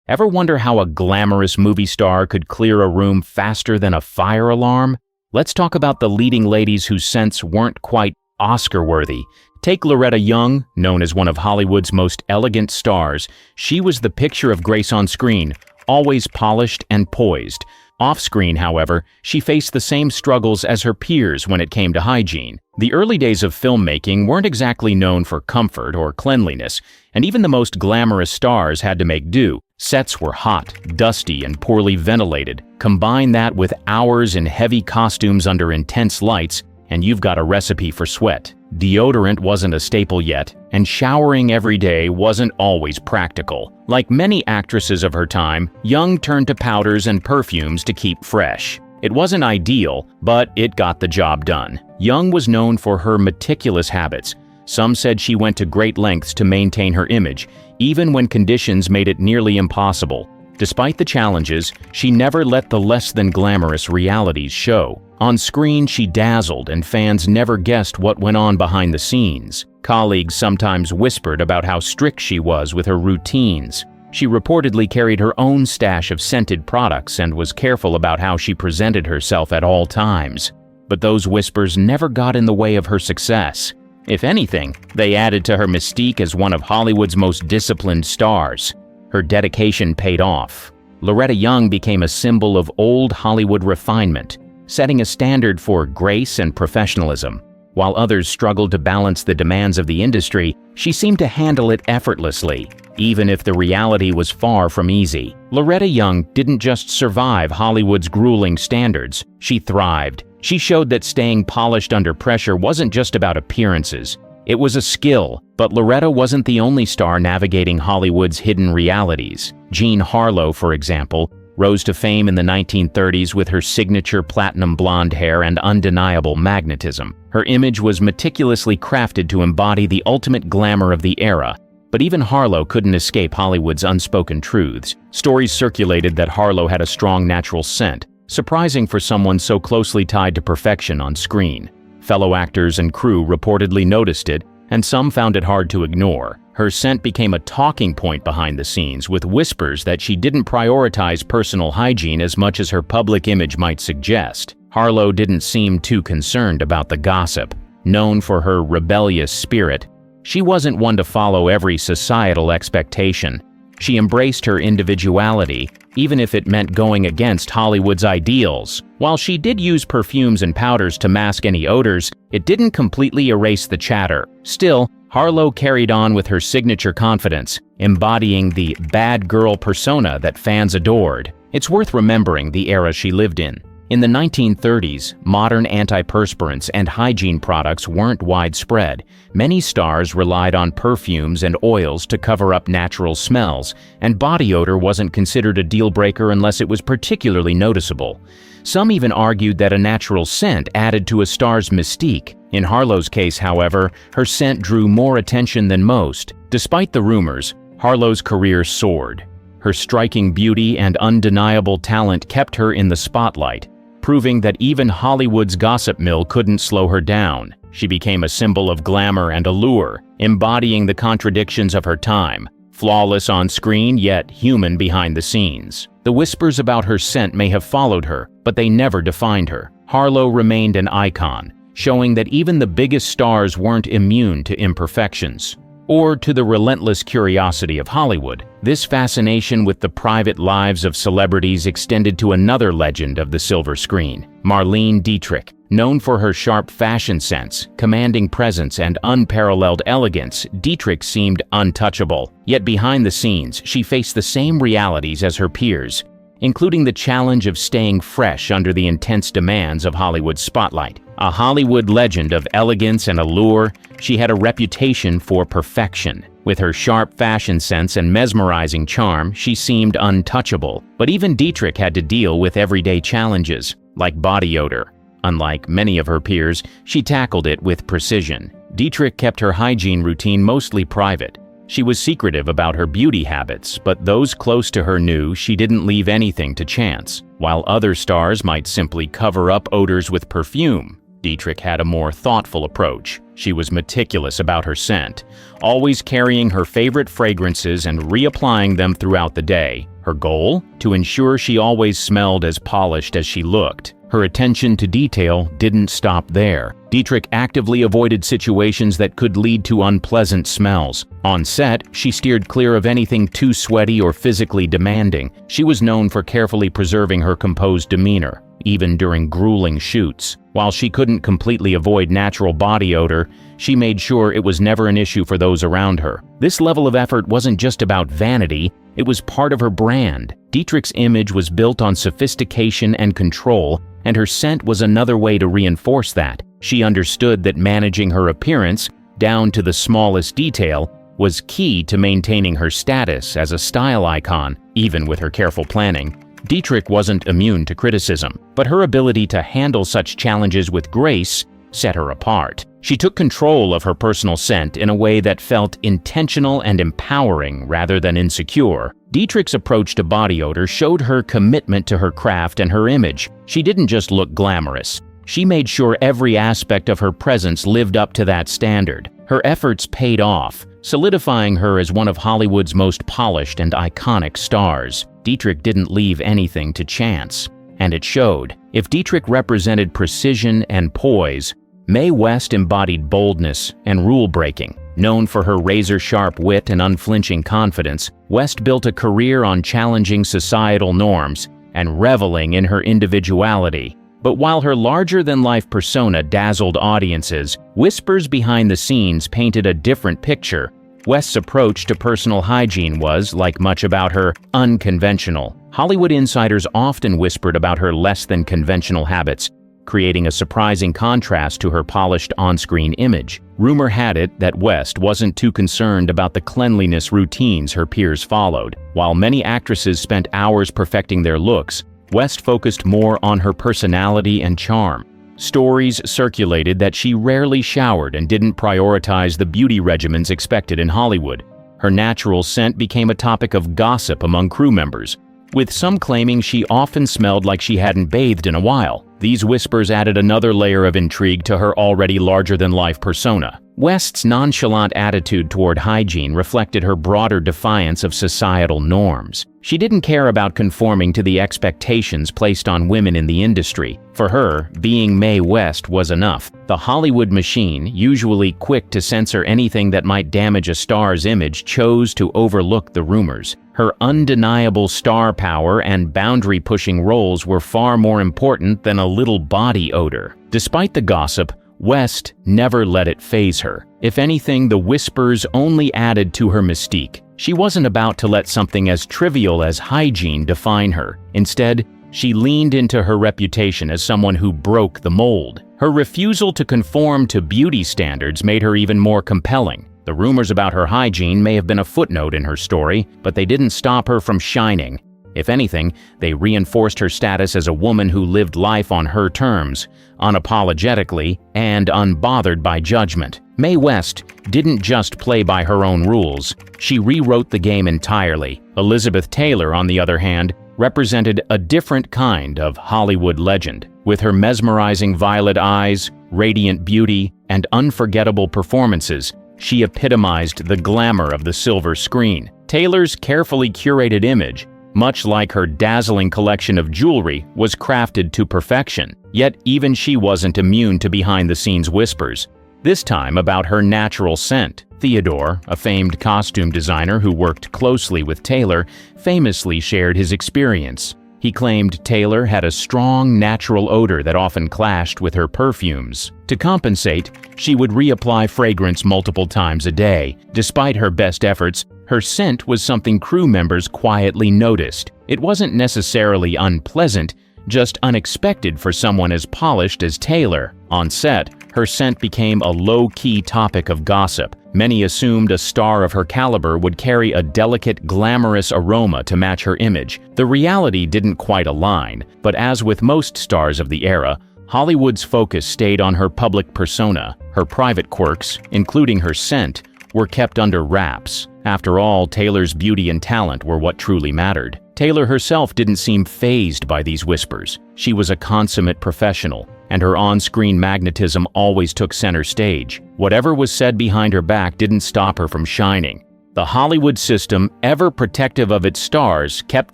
Ever wonder how a glamorous movie star could clear a room faster than a fire alarm? Let's talk about the leading ladies whose scents weren't quite Oscar-worthy. Take Loretta Young, known as one of Hollywood's most elegant stars. She was the picture of grace on screen, always polished and poised. Off-screen, however, she faced the same struggles as her peers when it came to hygiene. The early days of filmmaking weren't exactly known for comfort or cleanliness, and even the most glamorous stars had to make do. Sets were hot, dusty, and poorly ventilated. Combine that with hours in heavy costumes under intense lights, and you've got a recipe for sweat. Deodorant wasn't a staple yet, and showering every day wasn't always practical. Like many actresses of her time, Young turned to powders and perfumes to keep fresh. It wasn't ideal, but it got the job done. Young was known for her meticulous habits. Some said she went to great lengths to maintain her image, even when conditions made it nearly impossible. Despite the challenges, she never let the less than glamorous realities show. On screen, she dazzled, and fans never guessed what went on behind the scenes. Colleagues sometimes whispered about how strict she was with her routines. She reportedly carried her own stash of scented products and was careful about how she presented herself at all times. But those whispers never got in the way of her success. If anything, they added to her mystique as one of Hollywood's most disciplined stars. Her dedication paid off. Loretta Young became a symbol of old Hollywood refinement, setting a standard for grace and professionalism. While others struggled to balance the demands of the industry, she seemed to handle it effortlessly, even if the reality was far from easy. Loretta Young didn't just survive Hollywood's grueling standards, she thrived. She showed that staying polished under pressure wasn't just about appearances. It was a skill, but Loretta wasn't the only star navigating Hollywood's hidden realities. Jean Harlow, for example, rose to fame in the 1930s with her signature platinum blonde hair and undeniable magnetism. Her image was meticulously crafted to embody the ultimate glamour of the era. But even Harlow couldn't escape Hollywood's unspoken truths. Stories circulated that Harlow had a strong natural scent, surprising for someone so closely tied to perfection on screen. Fellow actors and crew reportedly noticed it, and some found it hard to ignore. Her scent became a talking point behind the scenes, with whispers that she didn't prioritize personal hygiene as much as her public image might suggest. Harlow didn't seem too concerned about the gossip. Known for her rebellious spirit, she wasn't one to follow every societal expectation. She embraced her individuality, even if it meant going against Hollywood's ideals. While she did use perfumes and powders to mask any odors, it didn't completely erase the chatter. Still, Harlow carried on with her signature confidence, embodying the bad girl persona that fans adored. It's worth remembering the era she lived in. In the 1930s, modern antiperspirants and hygiene products weren't widespread. Many stars relied on perfumes and oils to cover up natural smells, and body odor wasn't considered a deal-breaker unless it was particularly noticeable. Some even argued that a natural scent added to a star's mystique. In Harlow's case, however, her scent drew more attention than most. Despite the rumors, Harlow's career soared. Her striking beauty and undeniable talent kept her in the spotlight, proving that even Hollywood's gossip mill couldn't slow her down. She became a symbol of glamour and allure, embodying the contradictions of her time. Flawless on screen, yet human behind the scenes. The whispers about her scent may have followed her, but they never defined her. Harlow remained an icon, showing that even the biggest stars weren't immune to imperfections, or to the relentless curiosity of Hollywood. This fascination with the private lives of celebrities extended to another legend of the silver screen, Marlene Dietrich. Known for her sharp fashion sense, commanding presence, and unparalleled elegance, Dietrich seemed untouchable. Yet behind the scenes, she faced the same realities as her peers, including the challenge of staying fresh under the intense demands of Hollywood's spotlight. A Hollywood legend of elegance and allure, she had a reputation for perfection. With her sharp fashion sense and mesmerizing charm, she seemed untouchable. But even Dietrich had to deal with everyday challenges, like body odor. Unlike many of her peers, she tackled it with precision. Dietrich kept her hygiene routine mostly private. She was secretive about her beauty habits, but those close to her knew she didn't leave anything to chance. While other stars might simply cover up odors with perfume, Dietrich had a more thoughtful approach. She was meticulous about her scent, always carrying her favorite fragrances and reapplying them throughout the day. Her goal? To ensure she always smelled as polished as she looked. Her attention to detail didn't stop there. Dietrich actively avoided situations that could lead to unpleasant smells. On set, she steered clear of anything too sweaty or physically demanding. She was known for carefully preserving her composed demeanor, even during grueling shoots. While she couldn't completely avoid natural body odor, she made sure it was never an issue for those around her. This level of effort wasn't just about vanity, it was part of her brand. Dietrich's image was built on sophistication and control, and her scent was another way to reinforce that. She understood that managing her appearance, down to the smallest detail, was key to maintaining her status as a style icon, even with her careful planning. Dietrich wasn't immune to criticism, but her ability to handle such challenges with grace set her apart. She took control of her personal scent in a way that felt intentional and empowering rather than insecure. Dietrich's approach to body odor showed her commitment to her craft and her image. She didn't just look glamorous. She made sure every aspect of her presence lived up to that standard. Her efforts paid off, solidifying her as one of Hollywood's most polished and iconic stars. Dietrich didn't leave anything to chance, and it showed. If Dietrich represented precision and poise, Mae West embodied boldness and rule-breaking. Known for her razor-sharp wit and unflinching confidence, West built a career on challenging societal norms and reveling in her individuality. But while her larger-than-life persona dazzled audiences, whispers behind the scenes painted a different picture. West's approach to personal hygiene was, like much about her, unconventional. Hollywood insiders often whispered about her less-than-conventional habits, creating a surprising contrast to her polished on-screen image. Rumor had it that West wasn't too concerned about the cleanliness routines her peers followed. While many actresses spent hours perfecting their looks, West focused more on her personality and charm. Stories circulated that she rarely showered and didn't prioritize the beauty regimens expected in Hollywood. Her natural scent became a topic of gossip among crew members, with some claiming she often smelled like she hadn't bathed in a while. These whispers added another layer of intrigue to her already larger-than-life persona. West's nonchalant attitude toward hygiene reflected her broader defiance of societal norms. She didn't care about conforming to the expectations placed on women in the industry. For her, being Mae West was enough. The Hollywood machine, usually quick to censor anything that might damage a star's image, chose to overlook the rumors. Her undeniable star power and boundary-pushing roles were far more important than a little body odor. Despite the gossip, West never let it faze her. If anything, the whispers only added to her mystique. She wasn't about to let something as trivial as hygiene define her. Instead, she leaned into her reputation as someone who broke the mold. Her refusal to conform to beauty standards made her even more compelling. The rumors about her hygiene may have been a footnote in her story, but they didn't stop her from shining. If anything, they reinforced her status as a woman who lived life on her terms, unapologetically and unbothered by judgment. Mae West didn't just play by her own rules, she rewrote the game entirely. Elizabeth Taylor, on the other hand, represented a different kind of Hollywood legend. With her mesmerizing violet eyes, radiant beauty, and unforgettable performances, she epitomized the glamour of the silver screen. Taylor's carefully curated image, much like her dazzling collection of jewelry, was crafted to perfection. Yet even she wasn't immune to behind-the-scenes whispers, this time about her natural scent. Theodore, a famed costume designer who worked closely with Taylor, famously shared his experience. He claimed Taylor had a strong, natural odor that often clashed with her perfumes. To compensate, she would reapply fragrance multiple times a day. Despite her best efforts, her scent was something crew members quietly noticed. It wasn't necessarily unpleasant, just unexpected for someone as polished as Taylor. On set, her scent became a low-key topic of gossip. Many assumed a star of her caliber would carry a delicate, glamorous aroma to match her image. The reality didn't quite align, but as with most stars of the era, Hollywood's focus stayed on her public persona. Her private quirks, including her scent, were kept under wraps. After all, Taylor's beauty and talent were what truly mattered. Taylor herself didn't seem fazed by these whispers. She was a consummate professional, and her on-screen magnetism always took center stage. Whatever was said behind her back didn't stop her from shining. The Hollywood system, ever protective of its stars, kept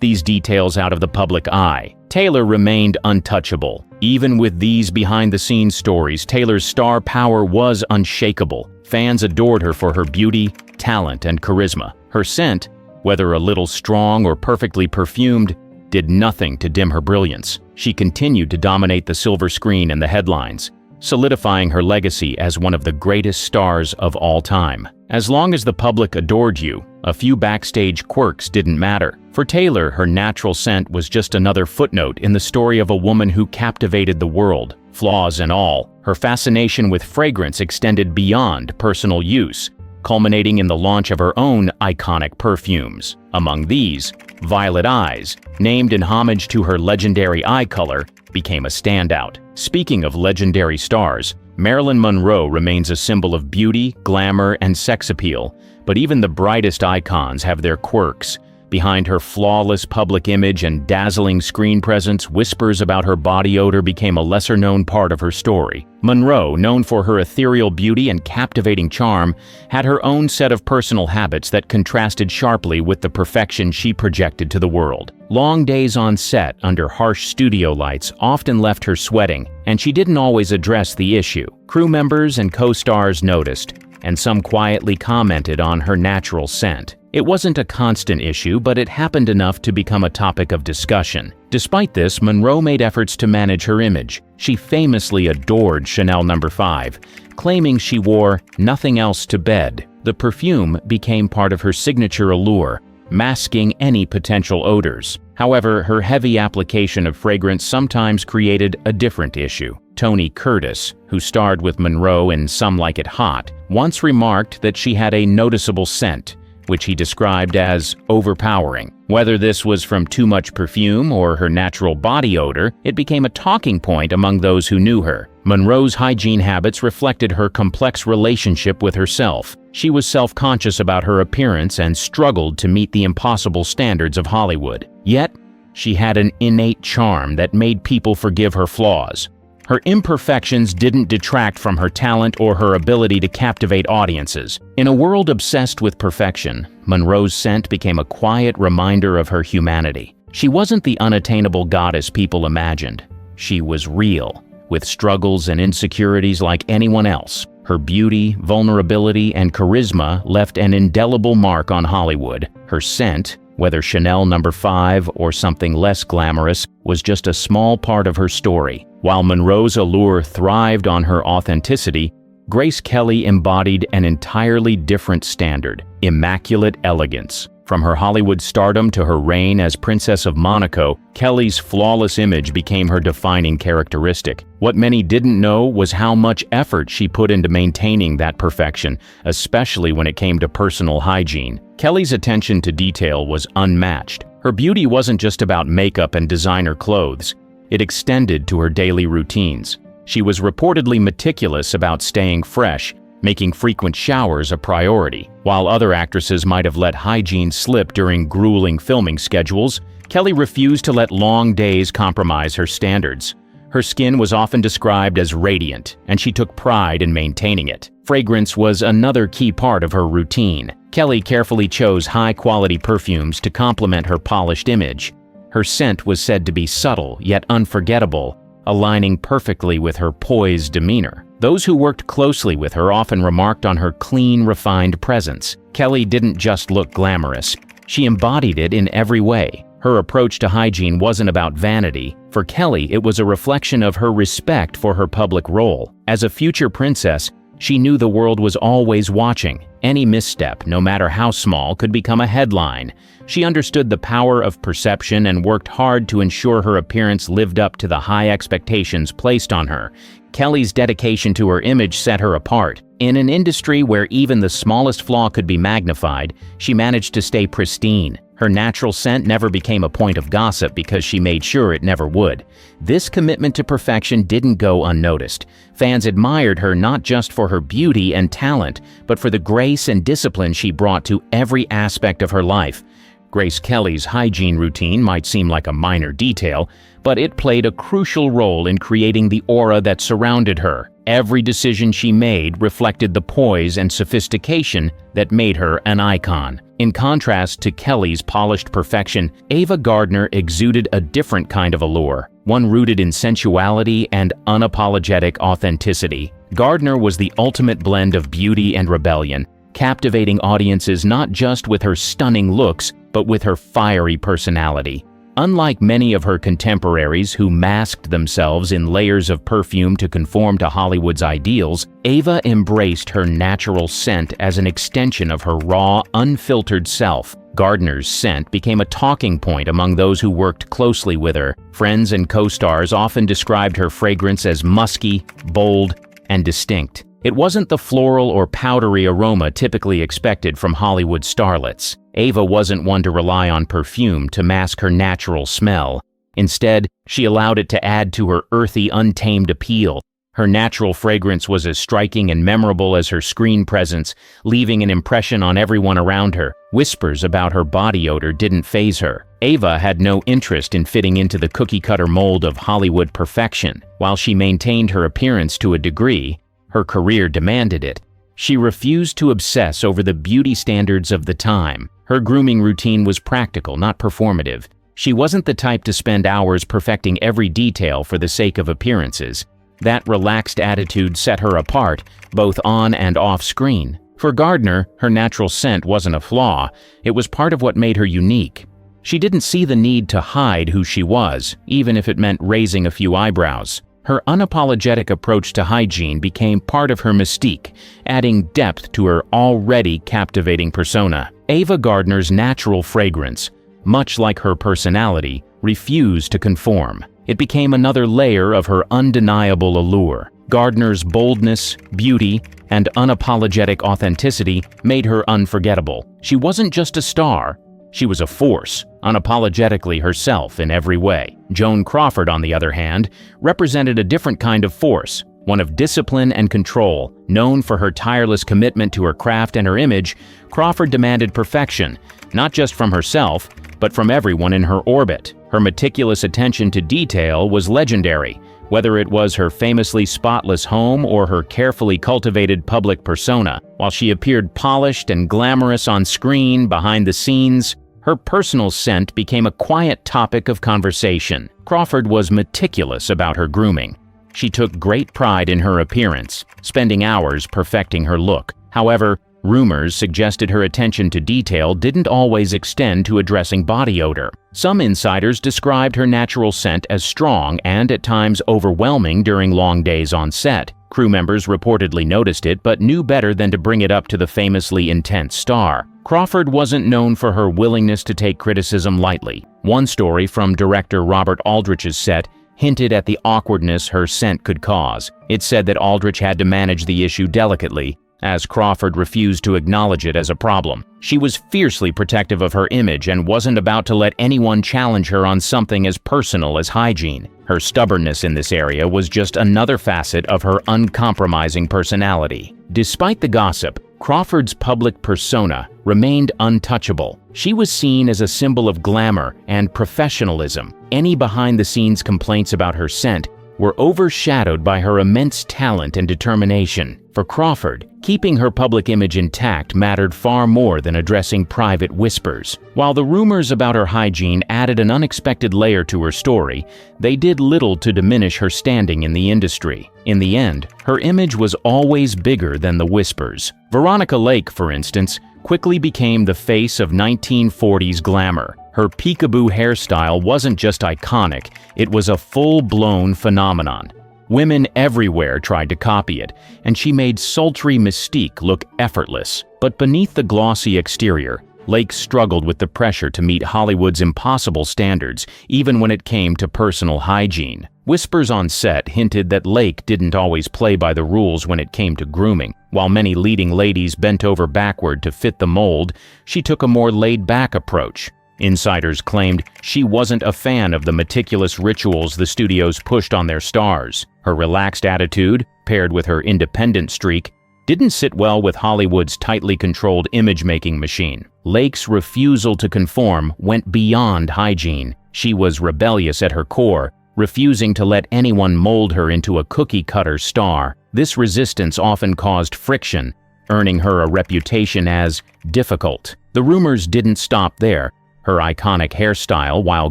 these details out of the public eye. Taylor remained untouchable. Even with these behind-the-scenes stories, Taylor's star power was unshakable. Fans adored her for her beauty, talent, and charisma. Her scent, whether a little strong or perfectly perfumed, did nothing to dim her brilliance. She continued to dominate the silver screen and the headlines, solidifying her legacy as one of the greatest stars of all time. As long as the public adored you, a few backstage quirks didn't matter. For Taylor, her natural scent was just another footnote in the story of a woman who captivated the world, flaws and all. Her fascination with fragrance extended beyond personal use, culminating in the launch of her own iconic perfumes. Among these, Violet Eyes, named in homage to her legendary eye color, became a standout. Speaking of legendary stars, Marilyn Monroe remains a symbol of beauty, glamour, and sex appeal, but even the brightest icons have their quirks. Behind her flawless public image and dazzling screen presence, whispers about her body odor became a lesser-known part of her story. Monroe, known for her ethereal beauty and captivating charm, had her own set of personal habits that contrasted sharply with the perfection she projected to the world. Long days on set under harsh studio lights often left her sweating, and she didn't always address the issue. Crew members and co-stars noticed, and some quietly commented on her natural scent. It wasn't a constant issue, but it happened enough to become a topic of discussion. Despite this, Monroe made efforts to manage her image. She famously adored Chanel No. 5, claiming she wore nothing else to bed. The perfume became part of her signature allure, masking any potential odors. However, her heavy application of fragrance sometimes created a different issue. Tony Curtis, who starred with Monroe in Some Like It Hot, once remarked that she had a noticeable scent, which he described as overpowering. Whether this was from too much perfume or her natural body odor, it became a talking point among those who knew her. Monroe's hygiene habits reflected her complex relationship with herself. She was self-conscious about her appearance and struggled to meet the impossible standards of Hollywood. Yet, she had an innate charm that made people forgive her flaws. Her imperfections didn't detract from her talent or her ability to captivate audiences. In a world obsessed with perfection, Monroe's scent became a quiet reminder of her humanity. She wasn't the unattainable goddess people imagined. She was real, with struggles and insecurities like anyone else. Her beauty, vulnerability, and charisma left an indelible mark on Hollywood. Her scent, whether Chanel No. 5 or something less glamorous, was just a small part of her story. While Monroe's allure thrived on her authenticity, Grace Kelly embodied an entirely different standard: immaculate elegance. From her Hollywood stardom to her reign as Princess of Monaco, Kelly's flawless image became her defining characteristic. What many didn't know was how much effort she put into maintaining that perfection, especially when it came to personal hygiene. Kelly's attention to detail was unmatched. Her beauty wasn't just about makeup and designer clothes. It extended to her daily routines. She was reportedly meticulous about staying fresh, making frequent showers a priority. While other actresses might have let hygiene slip during grueling filming schedules, Kelly refused to let long days compromise her standards. Her skin was often described as radiant, and she took pride in maintaining it. Fragrance was another key part of her routine. Kelly carefully chose high-quality perfumes to complement her polished image. Her scent was said to be subtle yet unforgettable, aligning perfectly with her poised demeanor. Those who worked closely with her often remarked on her clean, refined presence. Kelly didn't just look glamorous. She embodied it in every way. Her approach to hygiene wasn't about vanity. For Kelly, it was a reflection of her respect for her public role. As a future princess, she knew the world was always watching. Any misstep, no matter how small, could become a headline. She understood the power of perception and worked hard to ensure her appearance lived up to the high expectations placed on her. Kelly's dedication to her image set her apart. In an industry where even the smallest flaw could be magnified, she managed to stay pristine. Her natural scent never became a point of gossip because she made sure it never would. This commitment to perfection didn't go unnoticed. Fans admired her not just for her beauty and talent, but for the grace and discipline she brought to every aspect of her life. Grace Kelly's hygiene routine might seem like a minor detail, but it played a crucial role in creating the aura that surrounded her. Every decision she made reflected the poise and sophistication that made her an icon. In contrast to Kelly's polished perfection, Ava Gardner exuded a different kind of allure, one rooted in sensuality and unapologetic authenticity. Gardner was the ultimate blend of beauty and rebellion, captivating audiences not just with her stunning looks, but with her fiery personality. Unlike many of her contemporaries who masked themselves in layers of perfume to conform to Hollywood's ideals, Ava embraced her natural scent as an extension of her raw, unfiltered self. Gardner's scent became a talking point among those who worked closely with her. Friends and co-stars often described her fragrance as musky, bold, and distinct. It wasn't the floral or powdery aroma typically expected from Hollywood starlets. Ava wasn't one to rely on perfume to mask her natural smell. Instead, she allowed it to add to her earthy, untamed appeal. Her natural fragrance was as striking and memorable as her screen presence, leaving an impression on everyone around her. Whispers about her body odor didn't faze her. Ava had no interest in fitting into the cookie-cutter mold of Hollywood perfection. While she maintained her appearance to a degree, her career demanded it. She refused to obsess over the beauty standards of the time. Her grooming routine was practical, not performative. She wasn't the type to spend hours perfecting every detail for the sake of appearances. That relaxed attitude set her apart, both on and off screen. For Gardner, her natural scent wasn't a flaw. It was part of what made her unique. She didn't see the need to hide who she was, even if it meant raising a few eyebrows. Her unapologetic approach to hygiene became part of her mystique, adding depth to her already captivating persona. Ava Gardner's natural fragrance, much like her personality, refused to conform. It became another layer of her undeniable allure. Gardner's boldness, beauty, and unapologetic authenticity made her unforgettable. She wasn't just a star. She was a force, unapologetically herself in every way. Joan Crawford, on the other hand, represented a different kind of force, one of discipline and control. Known for her tireless commitment to her craft and her image, Crawford demanded perfection, not just from herself, but from everyone in her orbit. Her meticulous attention to detail was legendary, whether it was her famously spotless home or her carefully cultivated public persona. While she appeared polished and glamorous on screen, behind the scenes, her personal scent became a quiet topic of conversation. Crawford was meticulous about her grooming. She took great pride in her appearance, spending hours perfecting her look. However, rumors suggested her attention to detail didn't always extend to addressing body odor. Some insiders described her natural scent as strong and at times overwhelming during long days on set. Crew members reportedly noticed it but knew better than to bring it up to the famously intense star. Crawford wasn't known for her willingness to take criticism lightly. One story from director Robert Aldrich's set hinted at the awkwardness her scent could cause. It said that Aldrich had to manage the issue delicately, as Crawford refused to acknowledge it as a problem. She was fiercely protective of her image and wasn't about to let anyone challenge her on something as personal as hygiene. Her stubbornness in this area was just another facet of her uncompromising personality. Despite the gossip, Crawford's public persona remained untouchable. She was seen as a symbol of glamour and professionalism. Any behind-the-scenes complaints about her scent were overshadowed by her immense talent and determination. For Crawford, keeping her public image intact mattered far more than addressing private whispers. While the rumors about her hygiene added an unexpected layer to her story, they did little to diminish her standing in the industry. In the end, her image was always bigger than the whispers. Veronica Lake, for instance, quickly became the face of 1940s glamour. Her peekaboo hairstyle wasn't just iconic, it was a full-blown phenomenon. Women everywhere tried to copy it, and she made sultry mystique look effortless. But beneath the glossy exterior, Lake struggled with the pressure to meet Hollywood's impossible standards, even when it came to personal hygiene. Whispers on set hinted that Lake didn't always play by the rules when it came to grooming. While many leading ladies bent over backward to fit the mold, she took a more laid-back approach. Insiders claimed she wasn't a fan of the meticulous rituals the studios pushed on their stars. Her relaxed attitude, paired with her independent streak, didn't sit well with Hollywood's tightly controlled image-making machine. Lake's refusal to conform went beyond hygiene. She was rebellious at her core, refusing to let anyone mold her into a cookie-cutter star. This resistance often caused friction, earning her a reputation as difficult. The rumors didn't stop there. Her iconic hairstyle, while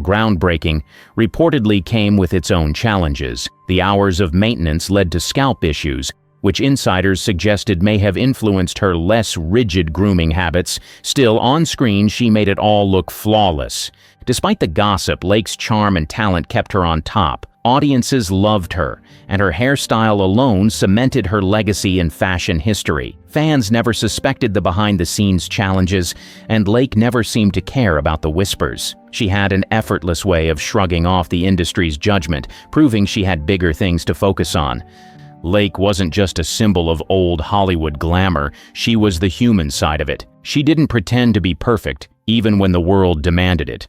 groundbreaking, reportedly came with its own challenges. The hours of maintenance led to scalp issues, which insiders suggested may have influenced her less rigid grooming habits. Still, on screen, she made it all look flawless. Despite the gossip, Lake's charm and talent kept her on top. Audiences loved her, and her hairstyle alone cemented her legacy in fashion history. Fans never suspected the behind-the-scenes challenges, and Lake never seemed to care about the whispers. She had an effortless way of shrugging off the industry's judgment, proving she had bigger things to focus on. Lake wasn't just a symbol of old Hollywood glamour, she was the human side of it. She didn't pretend to be perfect, even when the world demanded it.